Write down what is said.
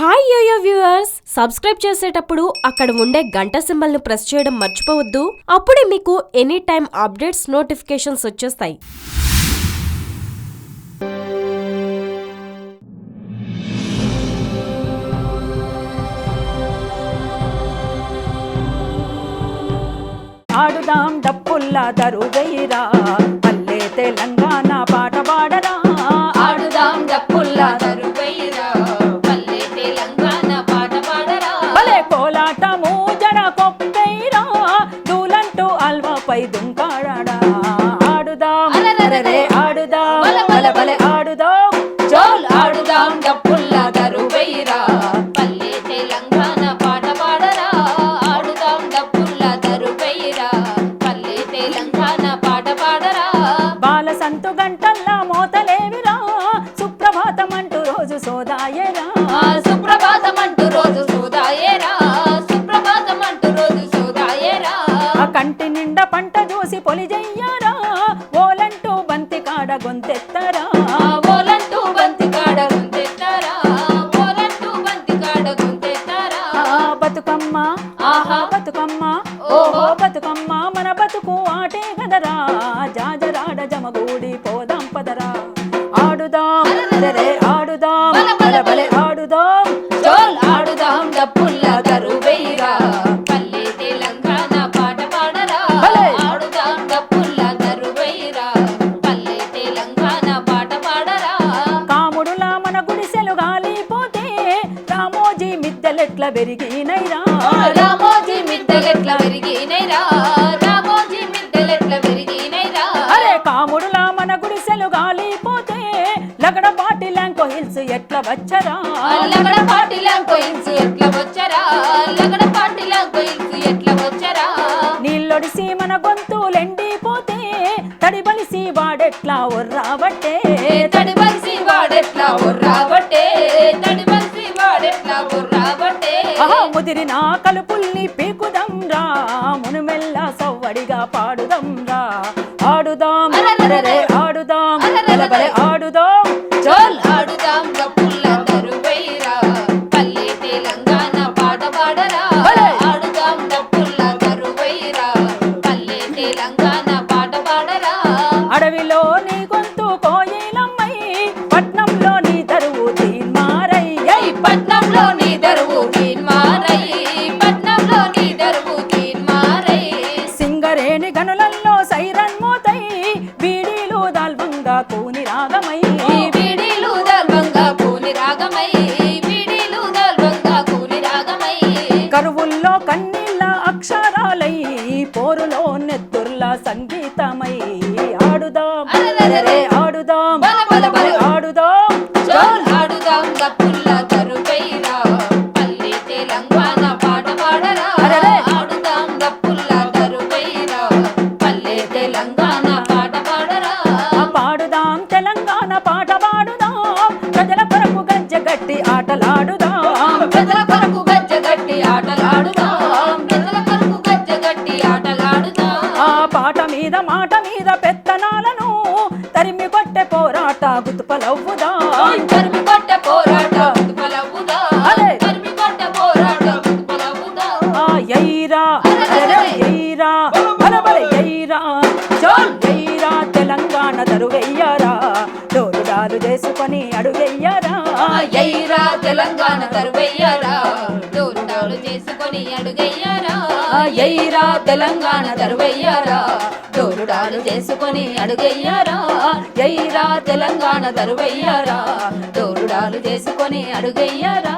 Hi yo-yo viewers, subscribe చేసేటప్పుడు అక్కడ ఉండే గంట సింబల్ ను ప్రెస్ చేయడం మర్చిపోవద్దు. అప్పుడే మీకు ఎనీ టైం అప్డేట్స్ నోటిఫికేషన్స్ వచ్చేస్తాయి. ఆడుదాం డప్పుల్లా దరువైరా, పల్లె తెలంగాణ పాట పాడరా. ఆడుదాం డప్పుల్లా దరువైరా, పల్లె తెలంగాణ పాట పాడరా. భలే కోలాటము జడ కొప్పైరా, దూలంటూ అల్వాపై దుంకాడా. ఆడుదాం అరెరే ఆడుదాం, బలే బలే ఆడుదాం, చోల్ ఆడుదాం డప్పుల్లా దరువైరా, పల్లె తెలంగాణ పాట పాడరా. ఆడుదాం డప్పుల్లా దరువైరా, పల్లె తెలంగాణ పాట పాడరా. బాల సంతు గంటల్లా మోతలేవిరా, సుప్రభాతం అంటూ రోజు సోదాయరా. సుప్రభాతం అంటూ రోజు సోదాయేరా, సుప్రభాతం అంటూ రోజు సోదాయేరా. ఆ కంటి నిండా పంట చూసి పొలి చెయ్యారా, ఓలంటూ బంతి కాడ గొంతెత్తరా. ఓలంటూ బంతి కాడ గొంతెత్తారా, ఓలంటూ బంతి కాడ గొంతెత్తారా. బతుకమ్మ ఆహా బతుకమ్మ, ఓహో బతుకమ్మ, మన బతుకు ఆటే గదరా. జాజరాడ జమగూడి పోదాం పదరా. ఆడుదాం అరెరే ఆడుదాం, బలే బలే ఆడుదాం, చోల్ ఆడుదాం డప్పుల్లా దరువైరా, పల్లె తెలంగాణ పాట పాడరా. భలే. ఆడుదాం డప్పుల్లా దరువైరా, పల్లె తెలంగాణ పాట పాడరా. కాముడులా మన గుడిసెలు గాలిపోతే, రామోజీ మిద్దెలెట్ల పెరిగినైరా. రామోజీ మిద్దెలెట్ల పెరిగినైరా, రామోజీ మిద్దెలెట్ల పెరిగినైరా. అరే కాముడులా మన గుడిసెలు గాలిపోతే, లగడపాటి ల్యాంకో హిల్స్ ఎట్ల వచ్చరా. లగడ పాటిలాం కోయిన్స్ ఎట్లా వచ్చరా, లగడ పాటిలాం కోయిన్స్ ఎట్లా వచ్చరా. నీళ్ళొడిసి మన గొంతులెండిపోతే, తడిబలిసి వాడెట్లా ఒర్రాబట్టే. తడిబలిసి వాడెట్లా ఒర్రాబట్టే, తడిబలిసి వాడెట్లా ఒర్రాబట్టే. ఆహా ముదిరిన కలుపుల్ని పీకుదంరా, మునుమెల్లా సవ్వడిగా పాడుదంరా. ఆడుదాం అరెరే ఆడుదాం, బలే బలే ఆడుదాం, చోల్ ఆడుదాం డప్పుల్లా దరువైరా, పల్లె తెలంగాణ పాట పాడరా. భలే. ఆడుదాం డప్పుల్లా దరువైరా, పల్లె తెలంగాణ పాట పాడరా. అడవిలో నీ గొంతు కోయిలమ్మై, పట్నంలో నీ తరువు తీన్మారయ్యై. పట్నంలో నీ దరువు తీన్మారయ్యి, పట్నంలో నీ దరువు తీన్మారయ్యి. సింగరేణి గనులల్లో సైరన్ మోతై, బీడీలు దాల్వంగా కూని రాగమై. బీడీలు దల్వంగా కూని రాగమై, బీడీలు దల్వంగా కూని రాగమై. కరువుల్లో కన్నీళ్ళ అక్షరాలై, పోరులో నెత్తుర్ల సంగీతమై. ఆడుదాం అరెరే ఆడుదాం, బల బల ఆడుదాం, చోల్ ఆడుదాం డప్పుల్లా దరువైరా, పల్లె తెలంగాణ పాట పాడరా. అరెరే. ఆడుదాం డప్పుల్లా దరువైరా, పల్లె తెలంగాణ పాట పాడరా. పాడుదాం తెలంగాణ పాట పాడుదాం, ప్రజల కొరకు గజ్జగట్టి ఆటలాడుదాం. ప్రజల కొరకు గజ్జగట్టి ఆటలాడుదాం, ప్రజల కొరకు గజ్జగట్టి ఆటలాడుదాం. ఆ పాట మీద మాట మీద పెత్తనాలను తరిమి కొట్టే పోరాట గుతుపలవ్వుదాం. తరిమి కొట్ట పోరాట గుతుపలవ్వుదా, అదే. తరిమి కొట్ట పోరాట గుతుపలవ్వుదా. ఆ ఎయిరా అరెరే ఎయిరా, బల బల ఎయిరా, చోల్ ఎయిరా తెలంగాణ దరువెయ్యారా, డోలుడాలు చేసుకొని అడుగెయ్యారా. ఎయిరా తెలంగాణ దరువెయ్యారా, దూరుడాలు చేసుకొని అడుగయ్యారా. ఎయిరా తెలంగాణ దరువెయ్యారా, దూరుడాలు చేసుకొని అడుగయ్యారా. ఎయిరా తెలంగాణ దరువెయ్యారా, దూరుడాలు చేసుకొని అడుగయ్యారా.